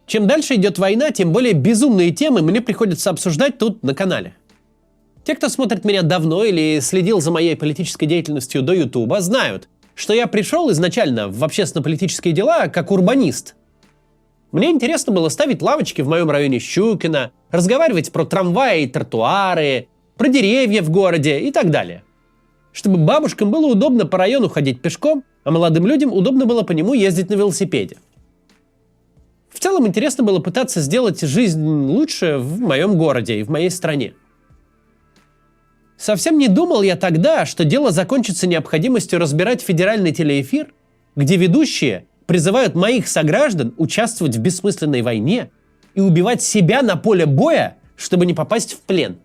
Чем дальше идет война, тем более безумные темы мне приходится обсуждать тут на канале. Те, кто смотрит меня давно или следил за моей политической деятельностью до Ютуба, знают, что я пришел изначально в общественно-политические дела как урбанист. Мне интересно было ставить лавочки в моем районе Щукино, разговаривать про трамваи и тротуары, про деревья в городе и так далее. Чтобы бабушкам было удобно по району ходить пешком, а молодым людям удобно было по нему ездить на велосипеде. В целом интересно было пытаться сделать жизнь лучше в моем городе и в моей стране. Совсем не думал я тогда, что дело закончится необходимостью разбирать федеральный телеэфир, где ведущие призывают моих сограждан участвовать в бессмысленной войне и убивать себя на поле боя, чтобы не попасть в плен.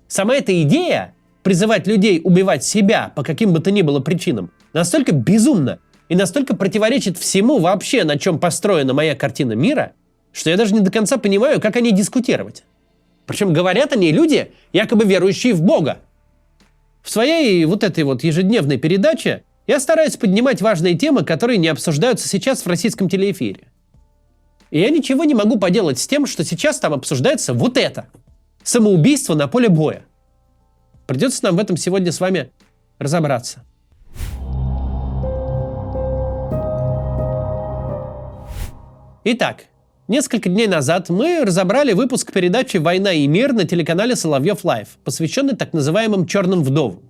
Сама эта идея призывать людей убивать себя по каким бы то ни было причинам настолько безумна и настолько противоречит всему вообще, на чем построена моя картина мира, что я даже не до конца понимаю, как о ней дискутировать. Причем говорят о ней люди, якобы верующие в Бога. В своей вот этой вот ежедневной передаче я стараюсь поднимать важные темы, которые не обсуждаются сейчас в российском телеэфире. И я ничего не могу поделать с тем, что сейчас там обсуждается вот это. Самоубийство на поле боя. Придется нам в этом сегодня с вами разобраться. Итак, несколько дней назад мы разобрали выпуск передачи «Война и мир» на телеканале Соловьев Лайв, посвященный так называемым «черным вдовам».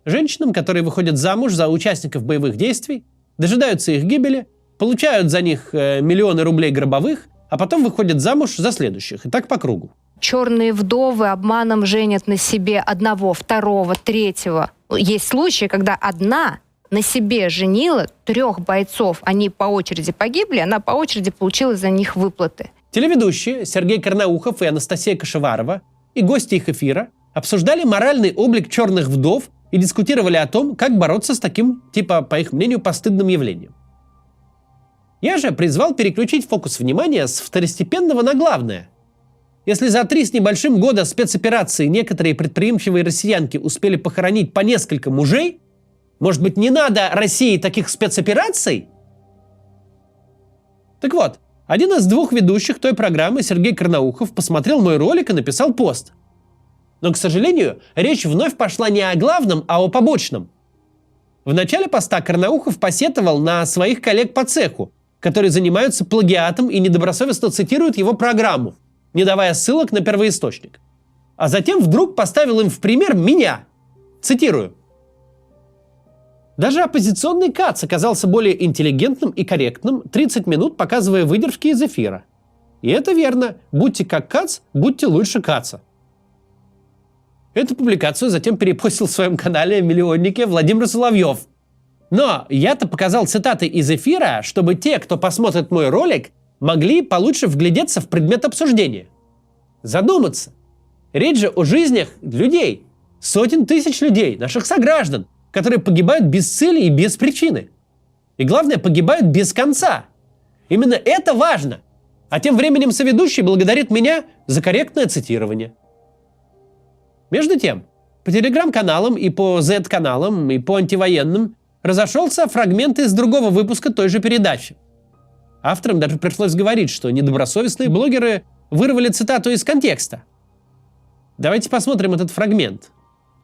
Женщинам, которые выходят замуж за участников боевых действий, дожидаются их гибели, получают за них миллионы рублей гробовых, а потом выходят замуж за следующих. И так по кругу. Черные вдовы обманом женят на себе одного, второго, третьего. Есть случаи, когда одна на себе женила 3 бойцов. Они по очереди погибли, она по очереди получила за них выплаты. Телеведущие Сергей Карнаухов и Анастасия Кашеварова и гости их эфира обсуждали моральный облик черных вдов и дискутировали о том, как бороться с таким, по их мнению, постыдным явлением. Я же призвал переключить фокус внимания с второстепенного на главное. Если за 3 с небольшим года спецоперации некоторые предприимчивые россиянки успели похоронить по несколько мужей, может быть, не надо России таких спецопераций? Так вот, один из 2 ведущих той программы, Сергей Карнаухов, посмотрел мой ролик и написал пост. Но, к сожалению, речь вновь пошла не о главном, а о побочном. В начале поста Карнаухов посетовал на своих коллег по цеху, которые занимаются плагиатом и недобросовестно цитируют его программу, не давая ссылок на первоисточник. А затем вдруг поставил им в пример меня. Цитирую. Даже оппозиционный КАЦ оказался более интеллигентным и корректным, 30 минут показывая выдержки из эфира. И это верно. Будьте как КАЦ, будьте лучше КАЦа. Эту публикацию затем перепостил в своем канале миллионнике Владимир Соловьев. Но я-то показал цитаты из эфира, чтобы те, кто посмотрит мой ролик, могли получше вглядеться в предмет обсуждения. Задуматься. Речь же о жизнях людей, сотен тысяч людей, наших сограждан, которые погибают без цели и без причины. И главное, погибают без конца. Именно это важно. А тем временем соведущий благодарит меня за корректное цитирование. Между тем, по телеграм-каналам и по Z-каналам и по антивоенным разошелся фрагмент из другого выпуска той же передачи. Авторам даже пришлось говорить, что недобросовестные блогеры вырвали цитату из контекста. Давайте посмотрим этот фрагмент.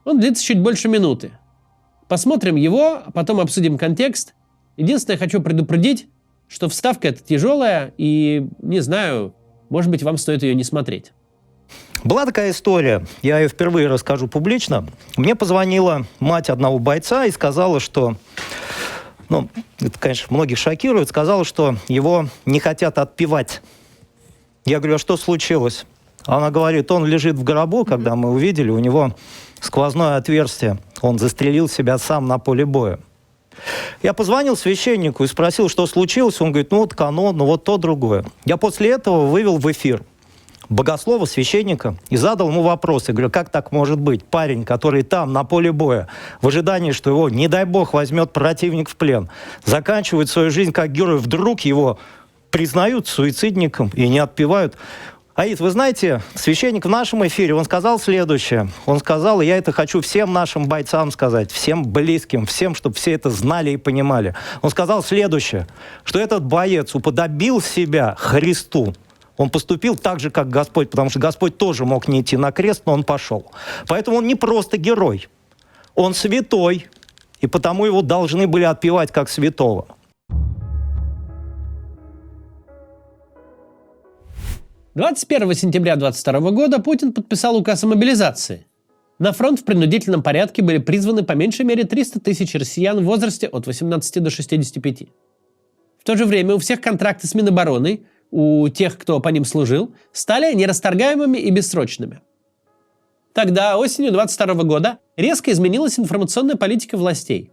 Он длится чуть больше минуты. Посмотрим его, а потом обсудим контекст. Единственное, хочу предупредить, что вставка эта тяжелая, и, не знаю, может быть, вам стоит ее не смотреть. Была такая история, я ее впервые расскажу публично. Мне позвонила мать одного бойца и сказала, что, это, конечно, многих шокирует, сказала, что его не хотят отпевать. Я говорю, а что случилось? Она говорит, он лежит в гробу, когда мы увидели, у него сквозное отверстие. Он застрелил себя сам на поле боя. Я позвонил священнику и спросил, что случилось. Он говорит, вот канон, вот то, другое. Я после этого вывел в эфир богослова, священника, и задал ему вопрос. Я говорю, как так может быть? Парень, который там, на поле боя, в ожидании, что его, не дай бог, возьмет противник в плен, заканчивает свою жизнь как герой, вдруг его признают суицидником и не отпевают. Аид, вы знаете, священник в нашем эфире, он сказал следующее. Он сказал, и я это хочу всем нашим бойцам сказать, всем близким, всем, чтобы все это знали и понимали. Он сказал следующее, что этот боец уподобил себя Христу. Он поступил так же, как Господь, потому что Господь тоже мог не идти на крест, но он пошел. Поэтому он не просто герой, он святой, и потому его должны были отпевать как святого. — 21 сентября 2022 года Путин подписал указ о мобилизации. На фронт в принудительном порядке были призваны по меньшей мере 300 тысяч россиян в возрасте от 18 до 65. В то же время у всех контракты с Минобороны, у тех, кто по ним служил, стали нерасторгаемыми и бессрочными. Тогда, осенью 2022 года, резко изменилась информационная политика властей.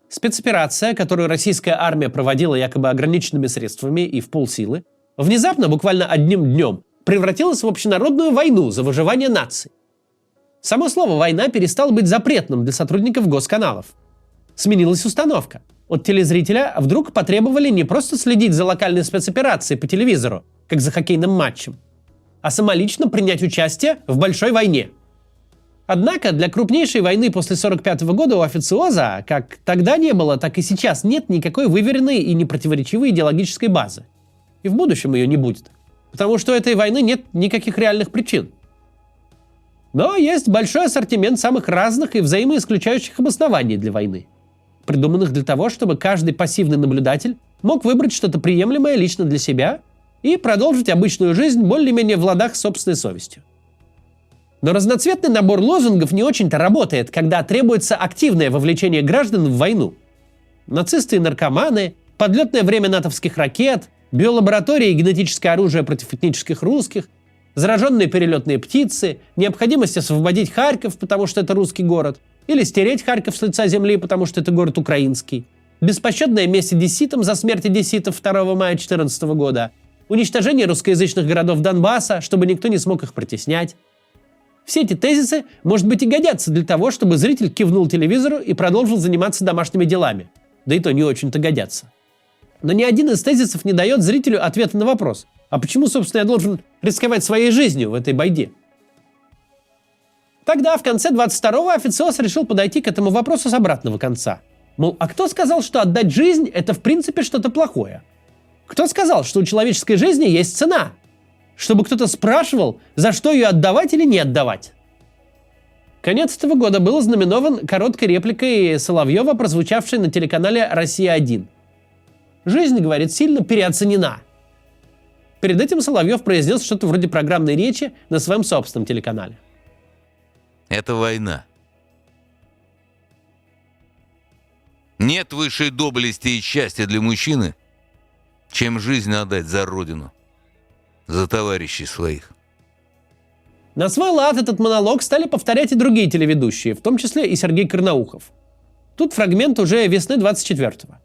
Спецоперация, которую российская армия проводила якобы ограниченными средствами и в полсилы, внезапно, буквально одним днем, превратилась в общенародную войну за выживание нации. Само слово «война» перестало быть запретным для сотрудников госканалов. Сменилась установка. От телезрителя вдруг потребовали не просто следить за локальной спецоперацией по телевизору, как за хоккейным матчем, а самолично принять участие в большой войне. Однако для крупнейшей войны после 1945 года у официоза, как тогда не было, так и сейчас нет никакой выверенной и непротиворечивой идеологической базы. И в будущем ее не будет. Потому что у этой войны нет никаких реальных причин. Но есть большой ассортимент самых разных и взаимоисключающих обоснований для войны, придуманных для того, чтобы каждый пассивный наблюдатель мог выбрать что-то приемлемое лично для себя и продолжить обычную жизнь более-менее в ладах с собственной совестью. Но разноцветный набор лозунгов не очень-то работает, когда требуется активное вовлечение граждан в войну. Нацисты и наркоманы, подлетное время натовских ракет, биолаборатории и генетическое оружие против этнических русских, зараженные перелетные птицы, необходимость освободить Харьков, потому что это русский город, или стереть Харьков с лица земли, потому что это город украинский, беспощадная месть одесситам за смерть одесситов 2 мая 2014 года, уничтожение русскоязычных городов Донбасса, чтобы никто не смог их притеснять. Все эти тезисы, может быть, и годятся для того, чтобы зритель кивнул телевизору и продолжил заниматься домашними делами. Да и то не очень-то годятся. Но ни один из тезисов не дает зрителю ответа на вопрос, а почему, собственно, я должен рисковать своей жизнью в этой байде? Тогда, в конце 22-го, официоз решил подойти к этому вопросу с обратного конца. Мол, а кто сказал, что отдать жизнь – это в принципе что-то плохое? Кто сказал, что у человеческой жизни есть цена? Чтобы кто-то спрашивал, за что ее отдавать или не отдавать. Конец этого года был ознаменован короткой репликой Соловьева, прозвучавшей на телеканале «Россия-1». «Жизнь, — говорит, — сильно переоценена». Перед этим Соловьев произнес что-то вроде программной речи на своем собственном телеканале. Это война. Нет высшей доблести и счастья для мужчины, чем жизнь отдать за родину, за товарищей своих. На свой лад этот монолог стали повторять и другие телеведущие, в том числе и Сергей Карнаухов. Тут фрагмент уже весны 24-го.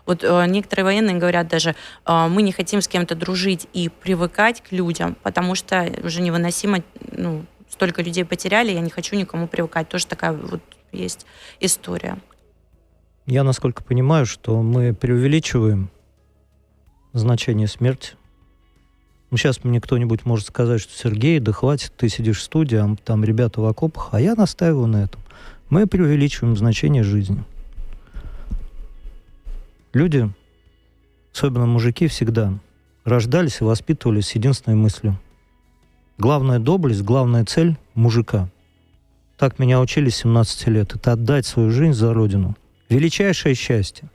Вот некоторые военные говорят даже, мы не хотим с кем-то дружить и привыкать к людям, потому что уже невыносимо, столько людей потеряли, я не хочу никому привыкать. Тоже такая вот есть история. Я, насколько понимаю, что мы преувеличиваем значение смерти. Сейчас мне кто-нибудь может сказать, что Сергей, да хватит, ты сидишь в студии, а там ребята в окопах, а я настаиваю на этом. Мы преувеличиваем значение жизни. Люди, особенно мужики, всегда рождались и воспитывались с единственной мыслью. Главная доблесть, главная цель мужика. Так меня учили с 17 лет. Это отдать свою жизнь за родину. Величайшее счастье.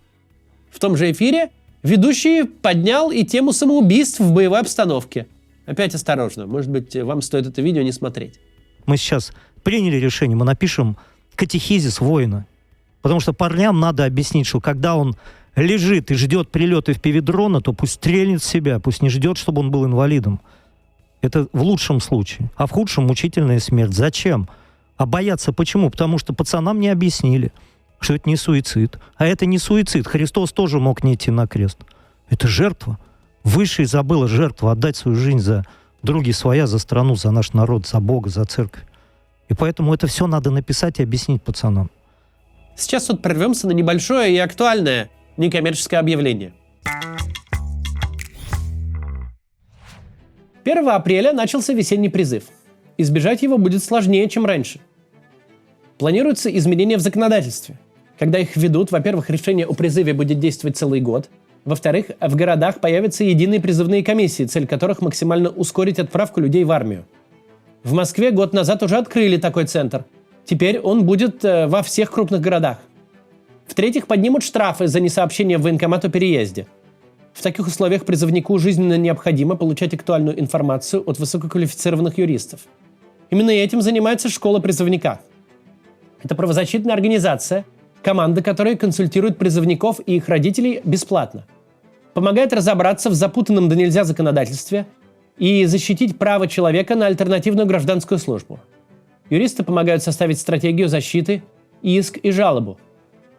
В том же эфире ведущий поднял и тему самоубийств в боевой обстановке. Опять осторожно, может быть, вам стоит это видео не смотреть. Мы сейчас приняли решение, мы напишем катехизис воина. Потому что парням надо объяснить, что когда он лежит и ждет прилета FPV-дрона, то пусть стрельнет в себя, пусть не ждет, чтобы он был инвалидом. Это в лучшем случае. А в худшем мучительная смерть. Зачем? А бояться почему? Потому что пацанам не объяснили, что это не суицид. А это не суицид. Христос тоже мог не идти на крест. Это жертва. Высший забыла жертву, отдать свою жизнь за други своя, за страну, за наш народ, за Бога, за церковь. И поэтому это все надо написать и объяснить пацанам. Сейчас вот прервемся на небольшое и актуальное некоммерческое объявление. 1 апреля начался весенний призыв. Избежать его будет сложнее, чем раньше. Планируются изменения в законодательстве. Когда их введут, во-первых, решение о призыве будет действовать целый год. Во-вторых, в городах появятся единые призывные комиссии, цель которых максимально ускорить отправку людей в армию. В Москве год назад уже открыли такой центр. Теперь он будет во всех крупных городах. В-третьих, поднимут штрафы за несообщение в военкомат о переезде. В таких условиях призывнику жизненно необходимо получать актуальную информацию от высококвалифицированных юристов. Именно этим занимается школа призывника. Это правозащитная организация, команда которой консультирует призывников и их родителей бесплатно. Помогает разобраться в запутанном до нельзя законодательстве и защитить право человека на альтернативную гражданскую службу. Юристы помогают составить стратегию защиты, иск и жалобу.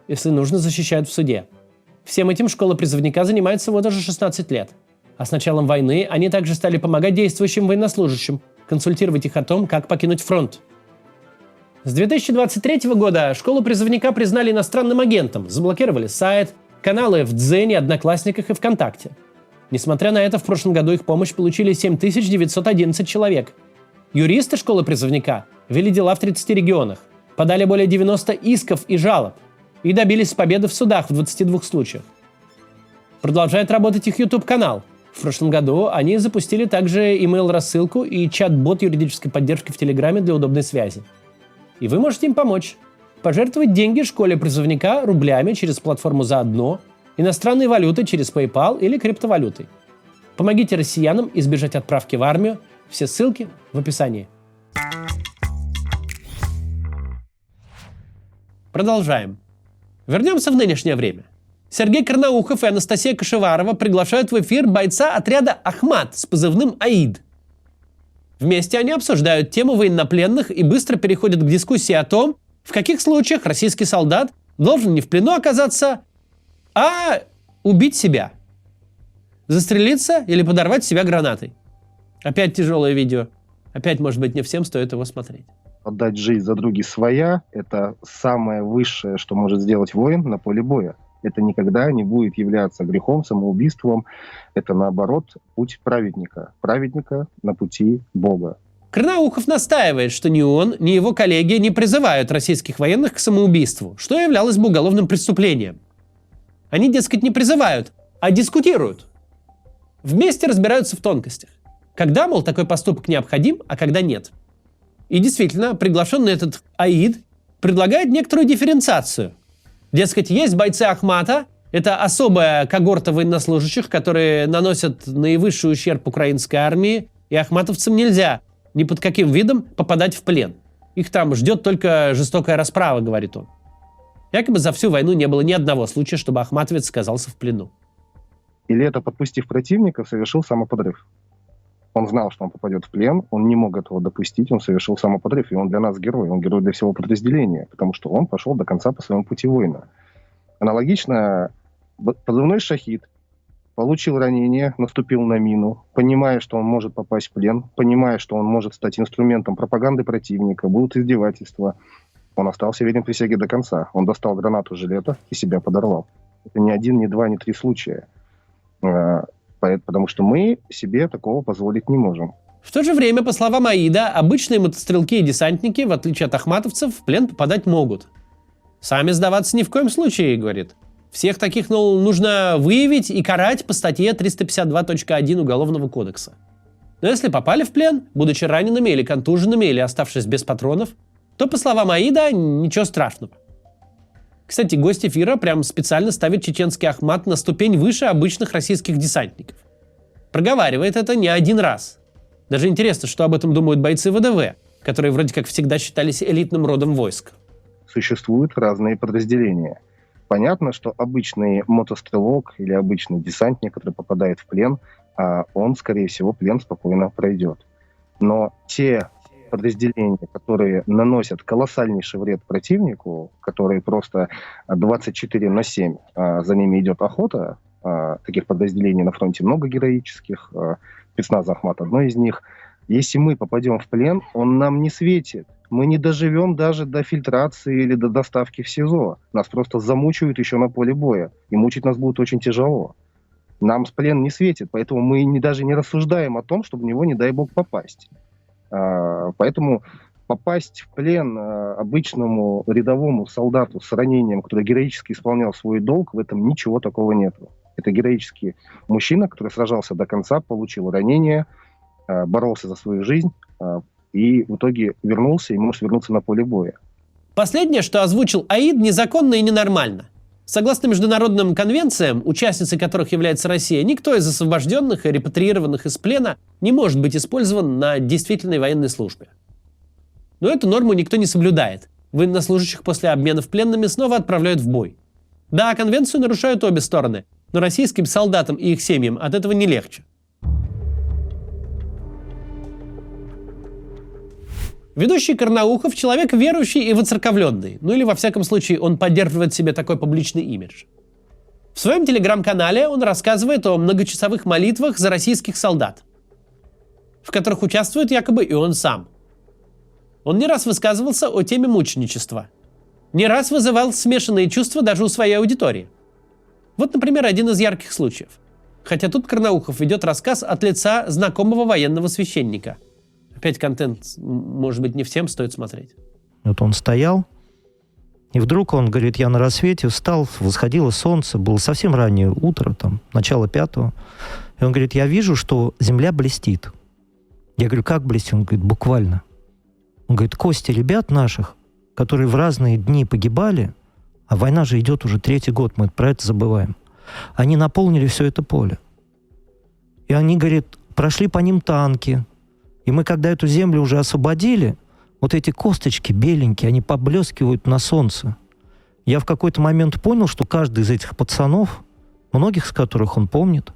Если нужно, защищают в суде. Всем этим школа призывника занимается вот уже 16 лет. А с началом войны они также стали помогать действующим военнослужащим, консультировать их о том, как покинуть фронт. С 2023 года школу призывника признали иностранным агентом, заблокировали сайт, каналы в Дзене, Одноклассниках и ВКонтакте. Несмотря на это, в прошлом году их помощь получили 7911 человек. Юристы школы призывника вели дела в 30 регионах, подали более 90 исков и жалоб и добились победы в судах в 22 случаях. Продолжает работать их YouTube-канал. В прошлом году они запустили также email-рассылку и чат-бот юридической поддержки в Телеграме для удобной связи. И вы можете им помочь. Пожертвовать деньги школе призывника рублями через платформу «Заодно», иностранной валютой через PayPal или криптовалютой. Помогите россиянам избежать отправки в армию. Все ссылки в описании. Продолжаем. Вернемся в нынешнее время. Сергей Карнаухов и Анастасия Кашеварова приглашают в эфир бойца отряда «Ахмат» с позывным «Аид». Вместе они обсуждают тему военнопленных и быстро переходят к дискуссии о том, в каких случаях российский солдат должен не в плену оказаться, а убить себя. Застрелиться или подорвать себя гранатой. Опять тяжелое видео. Опять, может быть, не всем стоит его смотреть. Отдать жизнь за други своя – это самое высшее, что может сделать воин на поле боя. Это никогда не будет являться грехом, самоубийством. Это, наоборот, путь праведника. Праведника на пути Бога. Карнаухов настаивает, что ни он, ни его коллеги не призывают российских военных к самоубийству, что являлось бы уголовным преступлением. Они, дескать, не призывают, а дискутируют. Вместе разбираются в тонкостях. Когда, мол, такой поступок необходим, а когда нет. И действительно, приглашенный этот Аид предлагает некоторую дифференциацию. Дескать, есть бойцы Ахмата, это особая когорта военнослужащих, которые наносят наивысший ущерб украинской армии, и ахматовцам нельзя ни под каким видом попадать в плен. Их там ждет только жестокая расправа, говорит он. Якобы за всю войну не было ни одного случая, чтобы ахматовец оказался в плену. Или это, подпустив противника, совершил самоподрыв. Он знал, что он попадет в плен, он не мог этого допустить, он совершил самоподрыв, и он для нас герой, он герой для всего подразделения, потому что он пошел до конца по своему пути воина. Аналогично, позывной «Шахид» получил ранение, наступил на мину, понимая, что он может попасть в плен, понимая, что он может стать инструментом пропаганды противника, будут издевательства. Он остался верен присяге до конца. Он достал гранату жилета и себя подорвал. Это не один, не два, не три случая. Потому что мы себе такого позволить не можем. В то же время, по словам Аида, обычные мотострелки и десантники, в отличие от ахматовцев, в плен попадать могут. Сами сдаваться ни в коем случае, говорит. Всех таких, нужно выявить и карать по статье 352.1 Уголовного кодекса. Но если попали в плен, будучи ранеными или контуженными, или оставшись без патронов, то, по словам Аида, ничего страшного. Кстати, гость эфира прям специально ставит чеченский Ахмат на ступень выше обычных российских десантников. Проговаривает это не один раз. Даже интересно, что об этом думают бойцы ВДВ, которые вроде как всегда считались элитным родом войск. Существуют разные подразделения. Понятно, что обычный мотострелок или обычный десантник, который попадает в плен, он, скорее всего, плен спокойно пройдет. Но те подразделения, которые наносят колоссальнейший вред противнику, которые просто 24/7 за ними идет охота, таких подразделений на фронте много героических, спецназ Ахмат одно из них. Если мы попадем в плен, он нам не светит. Мы не доживем даже до фильтрации или до доставки в СИЗО. Нас просто замучают еще на поле боя. И мучить нас будет очень тяжело. Нам плен не светит, поэтому мы даже не рассуждаем о том, чтобы в него, не дай бог, попасть. Поэтому попасть в плен обычному рядовому солдату с ранением, который героически исполнял свой долг, в этом ничего такого нет. Это героический мужчина, который сражался до конца, получил ранение, боролся за свою жизнь и в итоге вернулся и может вернуться на поле боя. Последнее, что озвучил Аид, незаконно и ненормально. Согласно международным конвенциям, участницей которых является Россия, никто из освобожденных и репатриированных из плена не может быть использован на действительной военной службе. Но эту норму никто не соблюдает. Военнослужащих после обменов пленными снова отправляют в бой. Да, конвенцию нарушают обе стороны, но российским солдатам и их семьям от этого не легче. Ведущий Карнаухов – человек верующий и воцерковленный, ну или во всяком случае он поддерживает себе такой публичный имидж. В своем телеграм-канале он рассказывает о многочасовых молитвах за российских солдат, в которых участвует якобы и он сам. Он не раз высказывался о теме мученичества, не раз вызывал смешанные чувства даже у своей аудитории. Вот, например, один из ярких случаев. Хотя тут Карнаухов ведет рассказ от лица знакомого военного священника. Опять контент, может быть, не всем стоит смотреть. Вот он стоял, и вдруг он говорит, я на рассвете встал, восходило солнце, было совсем раннее утро, там, начало 5-го. И он говорит, я вижу, что земля блестит. Я говорю, как блестит? Он говорит, буквально. Он говорит, кости ребят наших, которые в разные дни погибали, а война же идет уже 3-й год, мы про это забываем, они наполнили все это поле. И они, говорит, прошли по ним танки. И мы, когда эту землю уже освободили, вот эти косточки беленькие, они поблескивают на солнце. Я в какой-то момент понял, что каждый из этих пацанов, многих из которых он помнит,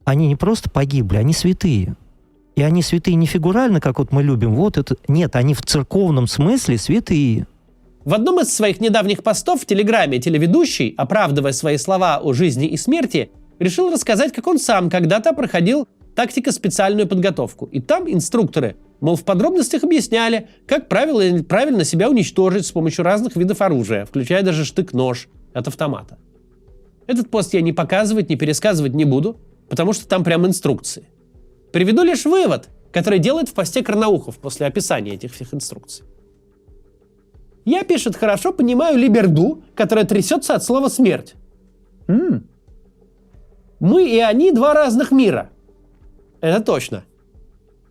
они не просто погибли, они святые. И они святые не фигурально, как вот мы любим, вот это. Нет, они в церковном смысле святые. В одном из своих недавних постов в Телеграме телеведущий, оправдывая свои слова о жизни и смерти, решил рассказать, как он сам когда-то проходил тактико-специальную подготовку. И там инструкторы, мол, в подробностях объясняли, как правильно себя уничтожить с помощью разных видов оружия, включая даже штык-нож от автомата. Этот пост я не показывать, не пересказывать не буду, потому что там прям инструкции. Приведу лишь вывод, который делает в посте Карнаухов после описания этих всех инструкций. Я, пишет, хорошо понимаю либерду, которая трясется от слова «смерть». Мы и они два разных мира. Это точно.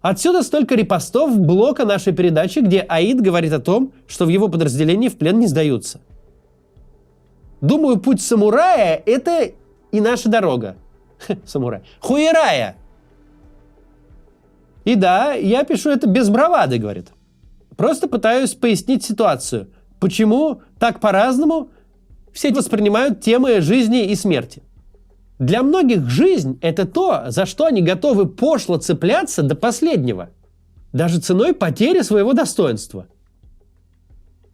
Отсюда столько репостов блока нашей передачи, где Аид говорит о том, что в его подразделении в плен не сдаются. Думаю, путь самурая – это и наша дорога. Самурай. Хуерая. И да, я пишу это без бравады, говорит. Просто пытаюсь пояснить ситуацию. Почему так по-разному все воспринимают темы жизни и смерти. Для многих жизнь – это то, за что они готовы пошло цепляться до последнего, даже ценой потери своего достоинства.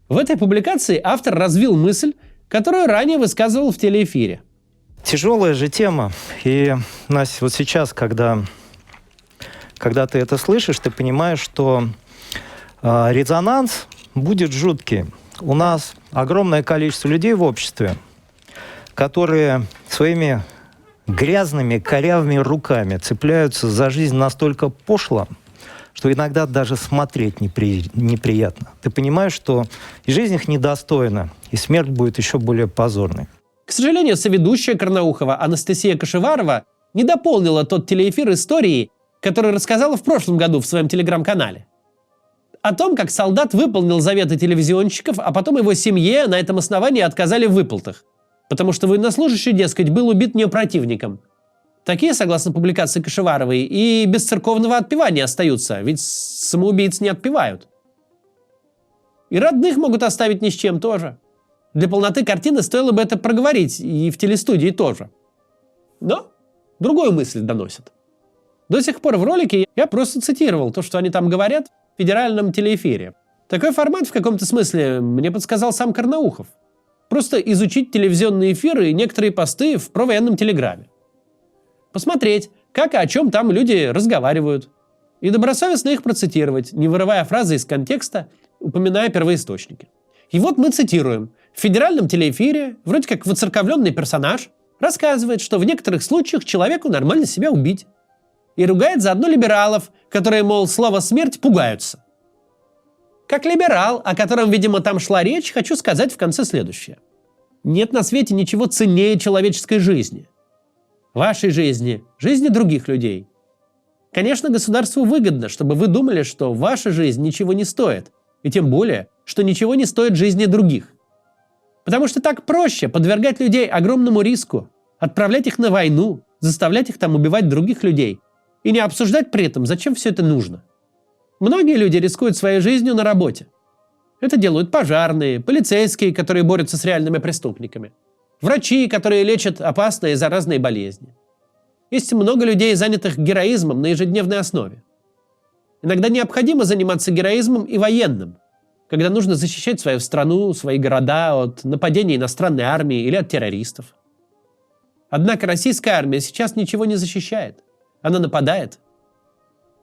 В этой публикации автор развил мысль, которую ранее высказывал в телеэфире. Тяжелая же тема. И, Настя, вот сейчас, когда ты это слышишь, ты понимаешь, что резонанс будет жуткий. У нас огромное количество людей в обществе, которые своими грязными, корявыми руками цепляются за жизнь настолько пошло, что иногда даже смотреть неприятно. Ты понимаешь, что и жизнь их недостойна, и смерть будет еще более позорной. К сожалению, соведущая Карнаухова Анастасия Кашеварова не дополнила тот телеэфир историей, который рассказала в прошлом году в своем телеграм-канале. О том, как солдат выполнил заветы телевизионщиков, а потом его семье на этом основании отказали в выплатах. Потому что военнослужащий, дескать, был убит не противником. Такие, согласно публикации Кашеваровой, и без церковного отпевания остаются, ведь самоубийц не отпевают. И родных могут оставить ни с чем тоже. Для полноты картины стоило бы это проговорить, и в телестудии тоже. Но другую мысль доносят. До сих пор в ролике я просто цитировал то, что они там говорят в федеральном телеэфире. Такой формат в каком-то смысле мне подсказал сам Карнаухов. Просто изучить телевизионные эфиры и некоторые посты в провоенном телеграме. Посмотреть, как и о чем там люди разговаривают. И добросовестно их процитировать, не вырывая фразы из контекста, упоминая первоисточники. И вот мы цитируем. В федеральном телеэфире, вроде как воцерковленный персонаж, Рассказывает, что в некоторых случаях человеку нормально себя убить. И ругает заодно либералов, которые, мол, слово «смерть» пугаются. Как либерал, о котором, видимо, там шла речь, хочу сказать в конце следующее. Нет на свете ничего ценнее человеческой жизни. Вашей жизни, жизни других людей. Конечно, государству выгодно, чтобы вы думали, что ваша жизнь ничего не стоит, и тем более, что ничего не стоит жизни других. Потому что так проще подвергать людей огромному риску, отправлять их на войну, заставлять их там убивать других людей, и не обсуждать при этом, зачем все это нужно. Многие люди рискуют своей жизнью на работе. Это делают пожарные, полицейские, которые борются с реальными преступниками, врачи, которые лечат опасные и заразные болезни. Есть много людей, занятых героизмом на ежедневной основе. Иногда необходимо заниматься героизмом и военным, когда нужно защищать свою страну, свои города от нападения иностранной армии или от террористов. Однако российская армия сейчас ничего не защищает. Она нападает.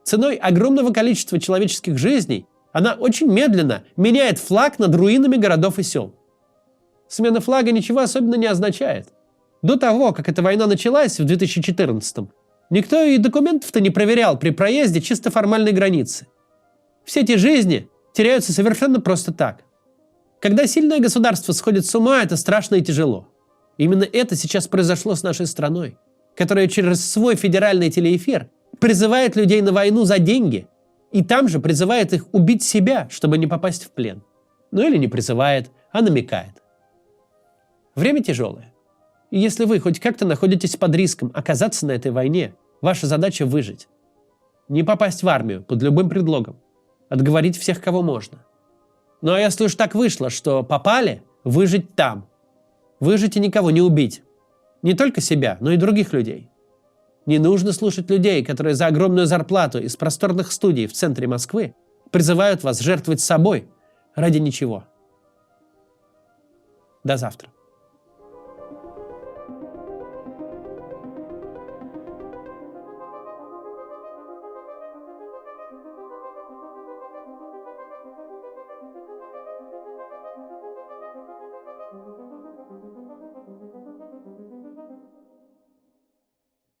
Ценой огромного количества человеческих жизней она очень медленно меняет флаг над руинами городов и сел. Смена флага ничего особенно не означает. До того, как эта война началась в 2014-м, никто и документов-то не проверял при проезде чисто формальной границы. Все эти жизни теряются совершенно просто так. Когда сильное государство сходит с ума, это страшно и тяжело. Именно это сейчас произошло с нашей страной, которая через свой федеральный телеэфир призывает людей на войну за деньги и там же призывает их убить себя, чтобы не попасть в плен. Ну или не призывает, а намекает. Время тяжелое. И если вы хоть как-то находитесь под риском оказаться на этой войне, ваша задача выжить. Не попасть в армию под любым предлогом. Отговорить всех, кого можно. Ну а если уж так вышло, что попали, выжить там. Выжить и никого не убить. Не только себя, но и других людей. Не нужно слушать людей, которые за огромную зарплату из просторных студий в центре Москвы призывают вас жертвовать собой ради ничего. До завтра.